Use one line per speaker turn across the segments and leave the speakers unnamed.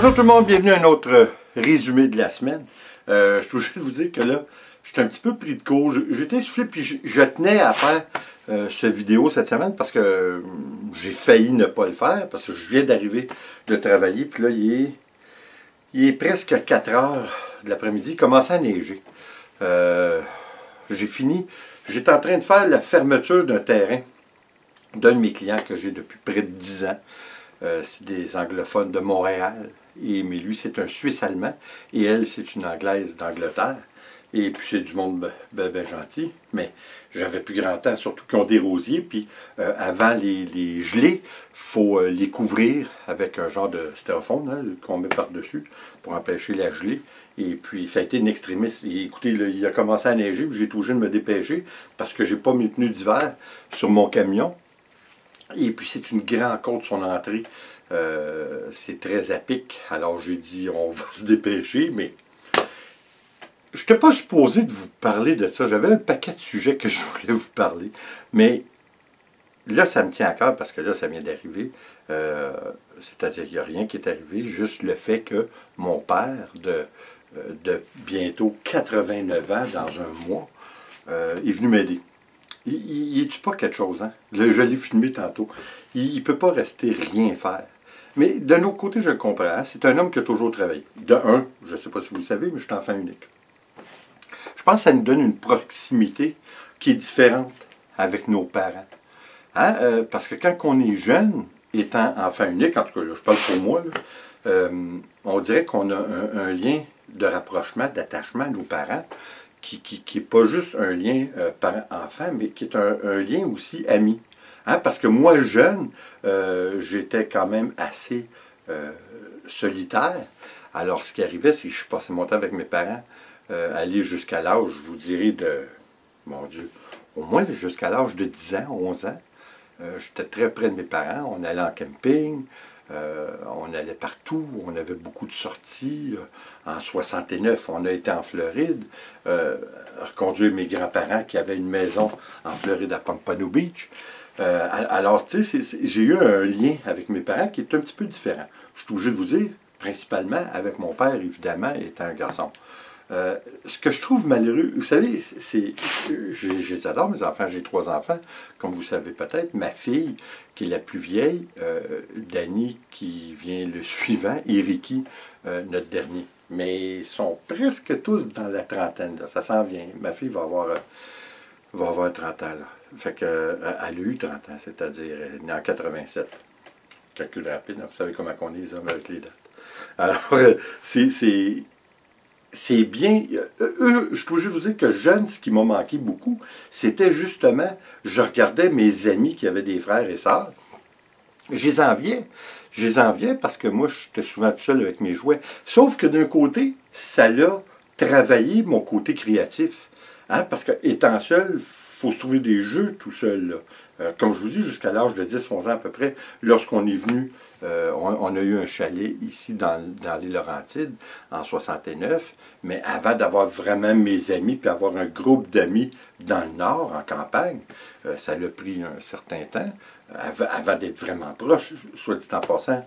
Bonjour tout le monde, bienvenue à un autre résumé de la semaine. Je suis obligé de vous dire que là, je suis un petit peu pris de court. J'étais essoufflé puis je tenais à faire cette vidéo cette semaine parce que j'ai failli ne pas le faire parce que je viens d'arriver de travailler. Puis là, il est presque 4 heures de l'après-midi, il commence à neiger. J'ai fini, j'étais en train de faire la fermeture d'un terrain d'un de mes clients que j'ai depuis près de 10 ans. C'est des anglophones de Montréal. Mais lui, c'est un Suisse-allemand. Et elle, c'est une Anglaise d'Angleterre. Et puis, c'est du monde ben gentil. Mais j'avais plus grand temps, surtout qu'ils ont des rosiers. Puis, avant les gelées, il faut les couvrir avec un genre de styrofoam hein, qu'on met par-dessus pour empêcher la gelée. Et puis, ça a été une extrémiste. Et écoutez, là, il a commencé à neiger. J'ai été obligé de me dépêcher parce que j'ai pas mes tenues d'hiver sur mon camion. Et puis, c'est une grande côte, son entrée. C'est très à pic. Alors, j'ai dit, on va se dépêcher, mais je n'étais pas supposé de vous parler de ça. J'avais un paquet de sujets que je voulais vous parler. Mais là, ça me tient à cœur parce que là, ça vient d'arriver. C'est-à-dire qu'il n'y a rien qui est arrivé. Juste le fait que mon père, de bientôt 89 ans, dans un mois, est venu m'aider. Il n'est pas quelque chose, hein? Là, je l'ai filmé tantôt. Il ne peut pas rester rien faire. Mais d'un autre côté, je le comprends. C'est un homme qui a toujours travaillé. De un, je ne sais pas si vous le savez, mais je suis enfant unique. Je pense que ça nous donne une proximité qui est différente avec nos parents. Hein? Parce que quand on est jeune, étant enfant unique, en tout cas, là, je parle pour moi, là, on dirait qu'on a un lien de rapprochement, d'attachement à nos parents, qui n'est pas juste un lien parent-enfant, mais qui est un lien aussi ami. Hein? Parce que moi, jeune, j'étais quand même assez solitaire. Alors, ce qui arrivait, c'est que je passais mon temps avec mes parents, aller jusqu'à l'âge, je vous dirais, de, mon Dieu, au moins jusqu'à l'âge de 10 ans, 11 ans. J'étais très près de mes parents, on allait en camping, on allait partout, on avait beaucoup de sorties. En 69, on a été en Floride, reconduire mes grands-parents qui avaient une maison en Floride à Pompano Beach. Alors, tu sais, j'ai eu un lien avec mes parents qui est un petit peu différent. Je suis obligé de vous dire, principalement avec mon père, évidemment, étant un garçon. Ce que je trouve malheureux, vous savez, je les adore, mes enfants, j'ai 3 enfants, comme vous savez peut-être. Ma fille, qui est la plus vieille, Dani, qui vient le suivant, et Ricky, notre dernier. Mais ils sont presque tous dans la trentaine, là. Ça s'en vient. Ma fille va avoir 30 ans, là. Fait que, elle a eu 30 ans, c'est-à-dire, elle est née en 87. Calcul rapide, hein, vous savez comment on est, les hommes, avec les dates. Alors, c'est bien. Je suis obligé de vous dire que jeune, ce qui m'a manqué beaucoup, c'était justement, je regardais mes amis qui avaient des frères et sœurs. Je les enviais. Je les enviais parce que moi, j'étais souvent tout seul avec mes jouets. Sauf que d'un côté, ça l'a travaillé mon côté créatif. Hein? Parce que étant seul, il faut se trouver des jeux tout seul, là. Comme je vous dis, jusqu'à l'âge de 10-11 ans à peu près, lorsqu'on est venu, on a eu un chalet ici dans les Laurentides en 69, mais avant d'avoir vraiment mes amis, puis avoir un groupe d'amis dans le Nord, en campagne, ça a pris un certain temps, avant d'être vraiment proche, soit dit en passant.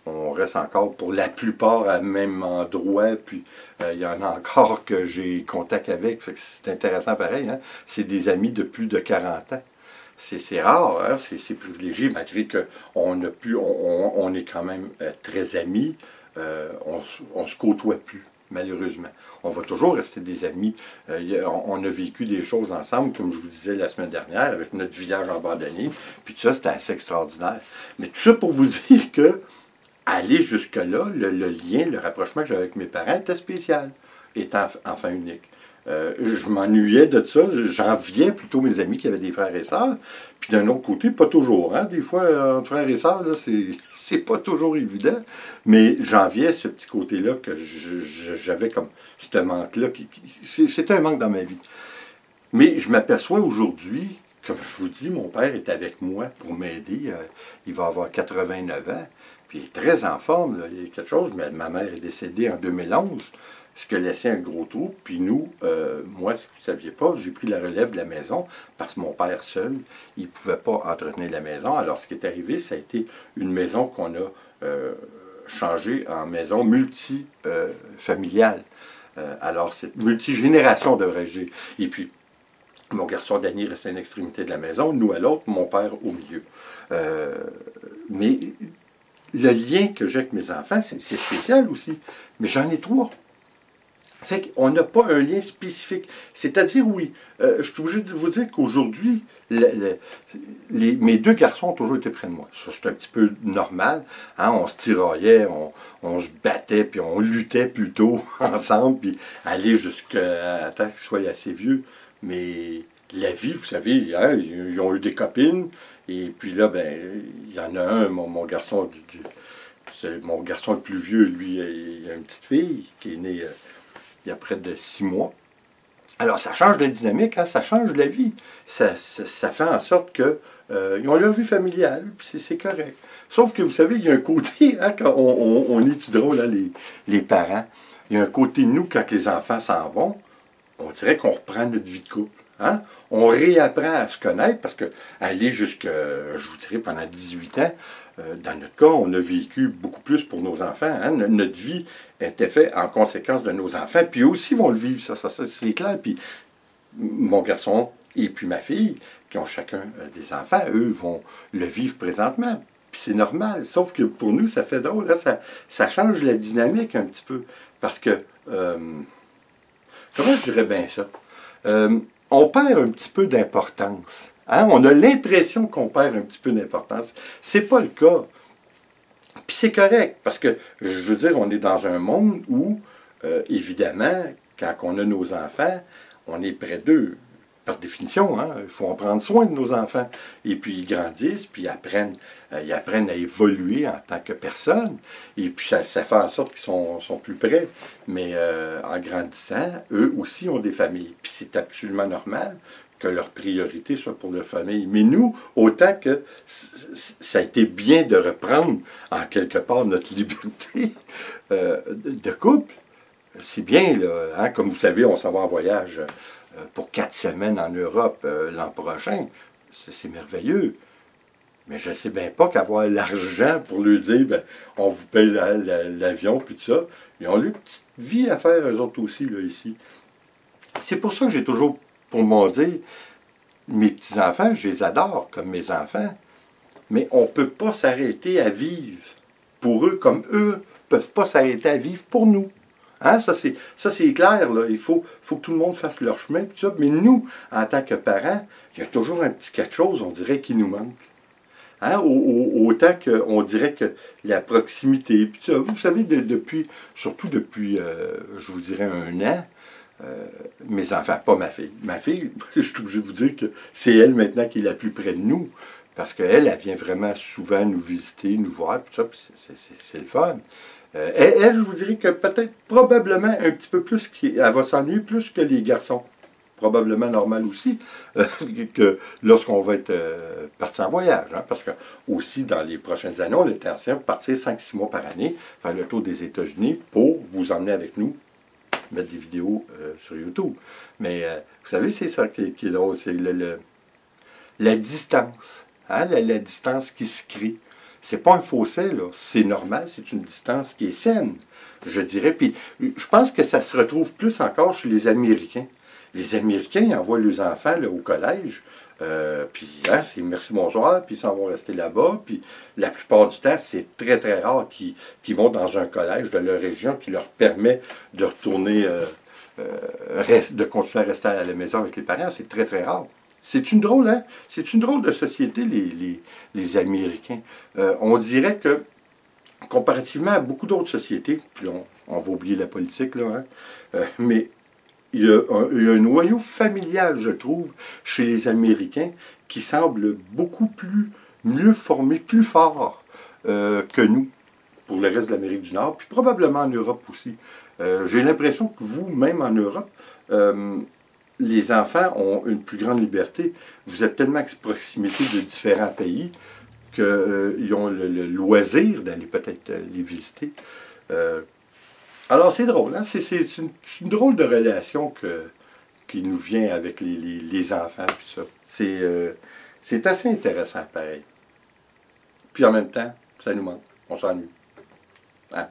On reste encore pour la plupart à même endroit, puis il y en a encore que j'ai contact avec, c'est intéressant pareil, hein? C'est des amis de plus de 40 ans. C'est rare, hein? C'est privilégié, malgré qu'on on est quand même très amis, on se côtoie plus, malheureusement. On va toujours rester des amis. On a vécu des choses ensemble, comme je vous disais la semaine dernière, avec notre village abandonné, puis tout ça, c'était assez extraordinaire. Mais tout ça pour vous dire que aller jusque-là, le lien, le rapprochement que j'avais avec mes parents était spécial, étant enfant unique. Je m'ennuyais de ça, j'enviais plutôt mes amis qui avaient des frères et sœurs, puis d'un autre côté, pas toujours, hein? Des fois, entre frères et sœurs, là, c'est pas toujours évident, mais j'enviais ce petit côté-là que j'avais comme ce manque-là, c'était un manque dans ma vie. Mais je m'aperçois aujourd'hui, comme je vous dis, mon père est avec moi pour m'aider, il va avoir 89 ans, puis il est très en forme, là, il y a quelque chose, mais ma mère est décédée en 2011, ce qui a laissé un gros trou. Puis nous, moi, si vous ne saviez pas, j'ai pris la relève de la maison parce que mon père seul, il ne pouvait pas entretenir la maison. Alors, ce qui est arrivé, ça a été une maison qu'on a changé en maison multifamiliale. Alors, c'est multigénération, devrais-je dire. Et puis, mon garçon Danny reste à une extrémité de la maison, nous à l'autre, mon père au milieu. Mais le lien que j'ai avec mes enfants, c'est spécial aussi. Mais j'en ai 3. Fait qu'on n'a pas un lien spécifique. C'est-à-dire, oui, je suis obligé de vous dire qu'aujourd'hui, mes 2 garçons ont toujours été près de moi. Ça, c'est un petit peu normal. Hein? On se tiraillait, on se battait, puis on luttait plutôt ensemble, puis aller jusqu'à temps qu'ils soient assez vieux. Mais la vie, vous savez, hein, ils ont eu des copines, et puis là, ben, il y en a un, mon garçon, c'est mon garçon le plus vieux, lui, il a une petite fille qui est née il y a près de 6 mois. Alors, ça change la dynamique, hein, ça change la vie. Ça fait en sorte que ils ont leur vie familiale, puis c'est correct. Sauf que, vous savez, il y a un côté, hein, quand on est drôle, là, les parents, il y a un côté de nous, quand les enfants s'en vont, on dirait qu'on reprend notre vie de couple. Hein? On réapprend à se connaître, parce que aller jusqu'à, je vous dirais, pendant 18 ans, dans notre cas, on a vécu beaucoup plus pour nos enfants. Hein? Notre vie était faite en conséquence de nos enfants, puis eux aussi vont le vivre, ça c'est clair. Puis mon garçon et puis ma fille, qui ont chacun des enfants, eux vont le vivre présentement. Puis c'est normal, sauf que pour nous, ça fait drôle. Là, ça change la dynamique un petit peu, parce que, comment je dirais bien ça? On perd un petit peu d'importance. Hein? On a l'impression qu'on perd un petit peu d'importance. C'est pas le cas. Puis c'est correct, parce que, je veux dire, on est dans un monde où, évidemment, quand on a nos enfants, on est près d'eux. Par définition, hein? Il faut en prendre soin de nos enfants. Et puis ils grandissent, puis ils apprennent à évoluer en tant que personne. Et puis ça fait en sorte qu'ils sont plus près. Mais en grandissant, eux aussi ont des familles. Puis c'est absolument normal que leur priorité soit pour leur famille. Mais nous, autant que ça a été bien de reprendre en quelque part notre liberté de couple, c'est bien, là, hein? Comme vous savez, on s'en va en voyage pour 4 semaines en Europe l'an prochain. C'est merveilleux. Mais je ne sais bien pas qu'avoir l'argent pour lui dire, ben, on vous paye l'avion, puis tout ça. Ils ont leur petite vie à faire, eux autres aussi, là, ici. C'est pour ça que j'ai toujours, pour m'en dire, mes petits-enfants, je les adore comme mes enfants, mais on ne peut pas s'arrêter à vivre pour eux comme eux ne peuvent pas s'arrêter à vivre pour nous. Hein? Ça, c'est clair, là. Il faut que tout le monde fasse leur chemin, tout ça. Mais nous, en tant que parents, il y a toujours un petit quelque chose, on dirait, qui nous manque. Hein? Autant qu'on dirait que la proximité, puis ça, vous savez, surtout depuis, je vous dirais, 1 an, mes enfants, pas ma fille. Ma fille, je suis obligé de vous dire que c'est elle maintenant qui est la plus près de nous, parce qu'elle, elle vient vraiment souvent nous visiter, nous voir, puis ça, puis c'est le fun. Elle, je vous dirais que peut-être, probablement, un petit peu plus, elle va s'ennuyer plus que les garçons. Probablement normal aussi, que lorsqu'on va être parti en voyage. Hein, parce que aussi, dans les prochaines années, on est ancien pour partir 5-6 mois par année, faire le tour des États-Unis pour vous emmener avec nous, mettre des vidéos sur YouTube. Mais vous savez, c'est ça qui est drôle, c'est la distance. Hein, la distance qui se crée. C'est pas un fossé, là. C'est normal, c'est une distance qui est saine, je dirais. Puis je pense que ça se retrouve plus encore chez les Américains. Les Américains, ils envoient leurs enfants là, au collège, puis hein, c'est merci, bonsoir, puis ils s'en vont rester là-bas. Puis la plupart du temps, c'est très, très rare qu'ils vont dans un collège de leur région qui leur permet de retourner, de continuer à rester à la maison avec les parents. C'est très, très rare. C'est une drôle, hein? C'est une drôle de société, les Américains. On dirait que, comparativement à beaucoup d'autres sociétés, puis on va oublier la politique, là, hein, mais il y a un noyau familial, je trouve, chez les Américains, qui semble beaucoup mieux formé, plus fort que nous, pour le reste de l'Amérique du Nord, puis probablement en Europe aussi. J'ai l'impression que vous, même en Europe, les enfants ont une plus grande liberté. Vous êtes tellement à proximité de différents pays qu'ils ont le loisir d'aller peut-être les visiter. Alors c'est drôle, hein? C'est une drôle de relation qui nous vient avec les enfants. Puis ça. C'est assez intéressant, pareil. Puis en même temps, ça nous manque. On s'ennuie. Hein?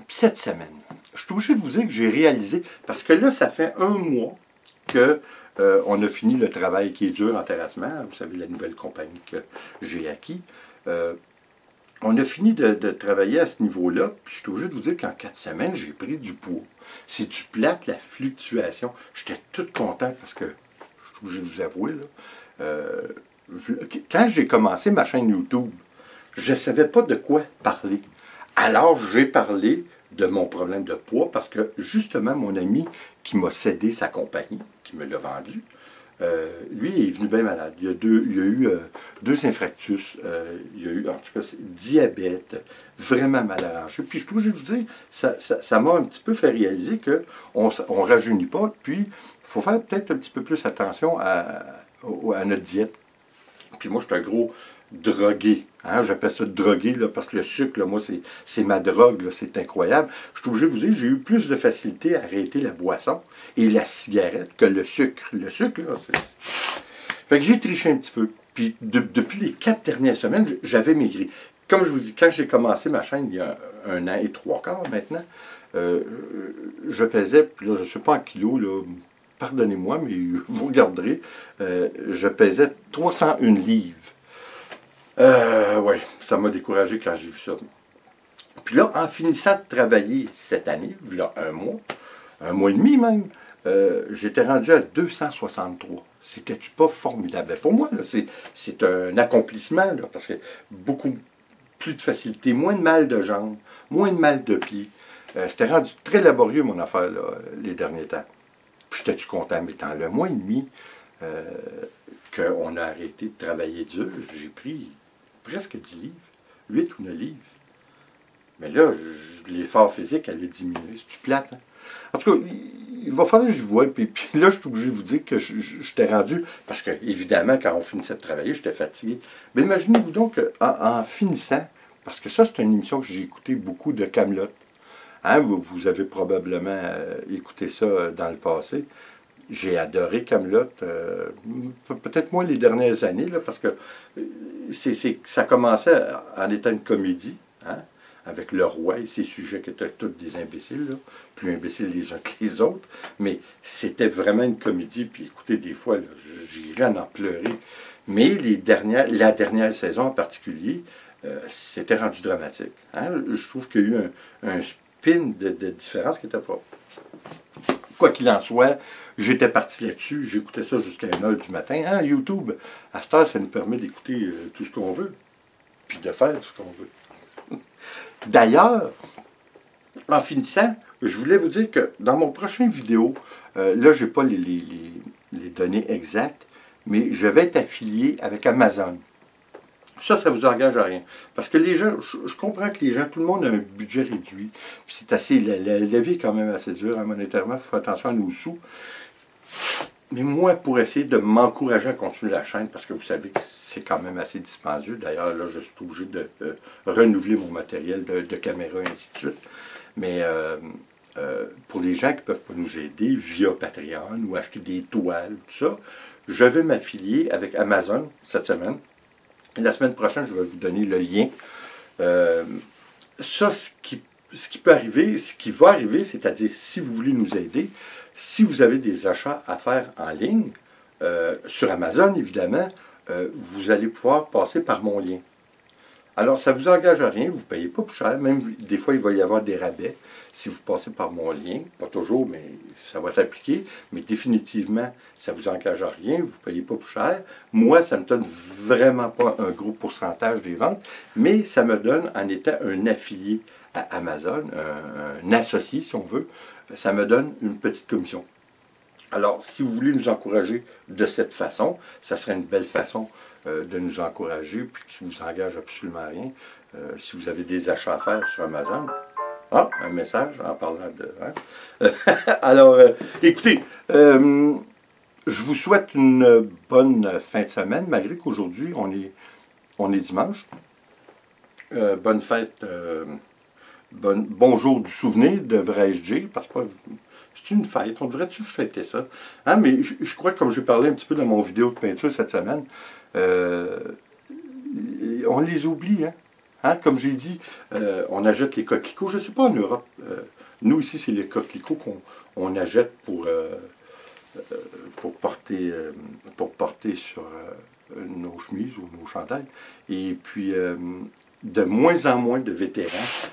Puis cette semaine, je suis obligé de vous dire que j'ai réalisé, parce que là, ça fait un mois que on a fini le travail qui est dur en terrassement. Vous savez, la nouvelle compagnie que j'ai acquis. On a fini de travailler à ce niveau-là, puis je suis obligé de vous dire qu'en 4 semaines, j'ai pris du poids. C'est du plate, la fluctuation. J'étais tout content parce que, je suis obligé de vous avouer, là, quand j'ai commencé ma chaîne YouTube, je ne savais pas de quoi parler. Alors, j'ai parlé de mon problème de poids parce que, justement, mon ami qui m'a cédé sa compagnie, qui me l'a vendu, lui il est venu bien malade. Il y a eu 2 infarctus, il y a eu en tout cas diabète, vraiment mal arrangé. Puis je trouve, je vous dis, ça m'a un petit peu fait réaliser qu'on ne rajeunit pas, puis il faut faire peut-être un petit peu plus attention à notre diète. Puis moi, je suis un gros drogué. Hein? J'appelle ça drogué là, parce que le sucre, là, moi, c'est ma drogue. C'est incroyable. Je suis obligé de vous dire, j'ai eu plus de facilité à arrêter la boisson et la cigarette que le sucre. Le sucre, là, c'est... Fait que j'ai triché un petit peu. Puis depuis les 4 dernières semaines, j'avais maigri. Comme je vous dis, quand j'ai commencé ma chaîne, il y a 1 an et 3 quarts maintenant, je pesais, puis là, je ne sais pas en kilos, là, pardonnez-moi, mais vous regarderez, je pesais 301 livres. Oui, ça m'a découragé quand j'ai vu ça. Puis là, en finissant de travailler cette année, là, un mois et demi même, j'étais rendu à 263. C'était-tu pas formidable? Pour moi, c'est un accomplissement, là, parce que beaucoup plus de facilité, moins de mal de jambes, moins de mal de pieds. C'était rendu très laborieux, mon affaire, là, les derniers temps. Puis j'étais-tu content? Mais dans le mois et demi qu'on a arrêté de travailler dur, j'ai pris presque 10 livres, 8 ou 9 livres. Mais là, l'effort physique allait diminuer. C'est-tu plate, hein? En tout cas, il va falloir que je vois. Puis là, je suis obligé de vous dire que j'étais rendu, parce que, évidemment, quand on finissait de travailler, j'étais fatigué. Mais imaginez-vous donc en finissant, parce que ça, c'est une émission que j'ai écouté beaucoup de Kaamelott. Hein, vous avez probablement écouté ça dans le passé. J'ai adoré Kaamelott, peut-être moins les dernières années, là, parce que ça commençait en étant une comédie, hein, avec le roi et ses sujets qui étaient tous des imbéciles, là, plus imbéciles les uns que les autres, mais c'était vraiment une comédie, puis écoutez, des fois, j'irais en pleurer. Mais la dernière saison en particulier, c'était rendu dramatique. Hein. Je trouve qu'il y a eu un spin de différence qui n'était pas... Quoi qu'il en soit, j'étais parti là-dessus, j'écoutais ça jusqu'à 1h du matin. Hein, YouTube, à cette heure, ça nous permet d'écouter tout ce qu'on veut, puis de faire ce qu'on veut. D'ailleurs, en finissant, je voulais vous dire que dans mon prochain vidéo, là, je n'ai pas les données exactes, mais je vais être affilié avec Amazon. Ça ne vous engage à rien. Parce que les gens, je comprends que les gens, tout le monde a un budget réduit. Puis c'est assez, la vie est quand même assez dure, hein, monétairement, il faut faire attention à nos sous. Mais moi, pour essayer de m'encourager à continuer la chaîne, parce que vous savez que c'est quand même assez dispendieux. D'ailleurs, là, je suis obligé de renouveler mon matériel de caméra, et ainsi de suite. Mais pour les gens qui ne peuvent pas nous aider via Patreon ou acheter des toiles, tout ça, je vais m'affilier avec Amazon cette semaine. La semaine prochaine, je vais vous donner le lien. Ça, ce qui peut arriver, ce qui va arriver, c'est-à-dire si vous voulez nous aider, si vous avez des achats à faire en ligne, sur Amazon, évidemment, vous allez pouvoir passer par mon lien. Alors, ça ne vous engage à rien, vous ne payez pas plus cher. Même des fois, il va y avoir des rabais si vous passez par mon lien. Pas toujours, mais ça va s'appliquer. Mais définitivement, ça ne vous engage à rien, vous ne payez pas plus cher. Moi, ça ne me donne vraiment pas un gros pourcentage des ventes, mais ça me donne, en étant un affilié à Amazon, un associé, si on veut, ça me donne une petite commission. Alors, si vous voulez nous encourager de cette façon, ça serait une belle façon de nous encourager, puis qui ne vous engage absolument à rien. Si vous avez des achats à faire sur Amazon, un message en parlant de... Hein? Alors, écoutez, je vous souhaite une bonne fin de semaine, malgré qu'aujourd'hui, on est dimanche. Bonne fête, bonjour du souvenir, devrais-je dire, parce que c'est une fête, on devrait-tu fêter ça? Hein, mais je crois que comme j'ai parlé un petit peu dans mon vidéo de peinture cette semaine, on les oublie, hein? Hein? Comme j'ai dit, on achète les coquelicots. Je ne sais pas en Europe. Nous, ici, c'est les coquelicots qu'on achète pour porter sur nos chemises ou nos chandails. Et puis, de moins en moins de vétérans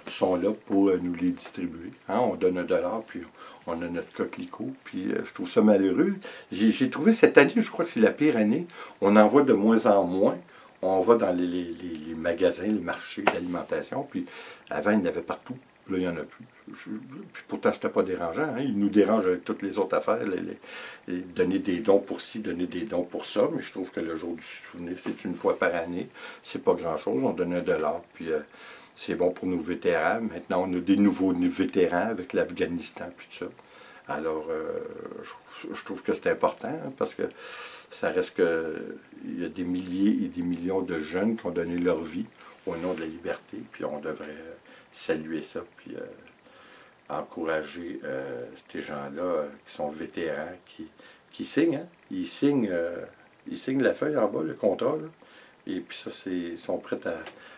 sont là pour nous les distribuer. Hein? On donne $1, puis on a notre coquelicot, puis je trouve ça malheureux. J'ai trouvé cette année, je crois que c'est la pire année, on en voit de moins en moins. On va dans les magasins, les marchés d'alimentation, puis avant, il y en avait partout. Là, il n'y en a plus. Puis pourtant, c'était pas dérangeant. Hein? Il nous dérange avec toutes les autres affaires. Donner des dons pour ci, donner des dons pour ça. Mais je trouve que le jour du souvenir, c'est une fois par année. C'est pas grand-chose. On donne $1, puis c'est bon pour nos vétérans. Maintenant, on a des nouveaux vétérans avec l'Afghanistan, puis tout ça. Alors, je trouve que c'est important, hein, parce que ça reste que il y a des milliers et des millions de jeunes qui ont donné leur vie au nom de la liberté, puis on devrait saluer ça, puis encourager ces gens-là qui sont vétérans, qui signent. Hein? Ils signent la feuille en bas, le contrat, là, et puis ça, ils sont prêts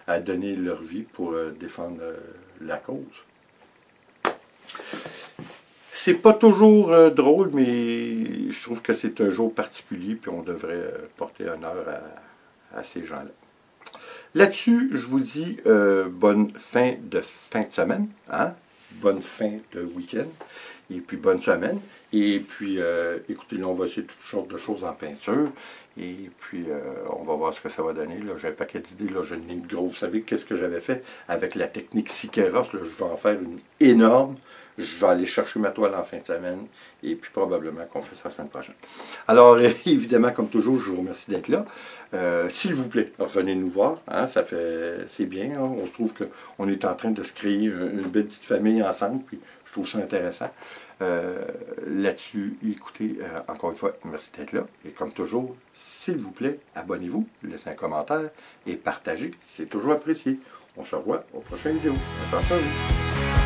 à donner leur vie pour défendre la cause. C'est pas toujours drôle, mais je trouve que c'est un jour particulier, puis on devrait porter honneur à ces gens-là. Là-dessus, je vous dis bonne fin de semaine, hein? Bonne fin de week-end, et puis bonne semaine. Et puis, écoutez, là, on va essayer toutes sortes de choses en peinture, et puis on va voir ce que ça va donner. J'ai un paquet d'idées, là, j'en ai une grosse. Vous savez qu'est-ce que j'avais fait avec la technique Sikeros? Là, je vais en faire une énorme. Je vais aller chercher ma toile en fin de semaine et puis probablement qu'on fait ça la semaine prochaine. Alors, évidemment, comme toujours, je vous remercie d'être là. S'il vous plaît, revenez nous voir. Hein, c'est bien. Hein, on trouve qu'on est en train de se créer une belle petite famille ensemble. Puis je trouve ça intéressant. Là-dessus, écoutez, encore une fois, merci d'être là. Et comme toujours, s'il vous plaît, abonnez-vous, laissez un commentaire et partagez. C'est toujours apprécié. On se revoit aux prochaines vidéos. Attention à vous.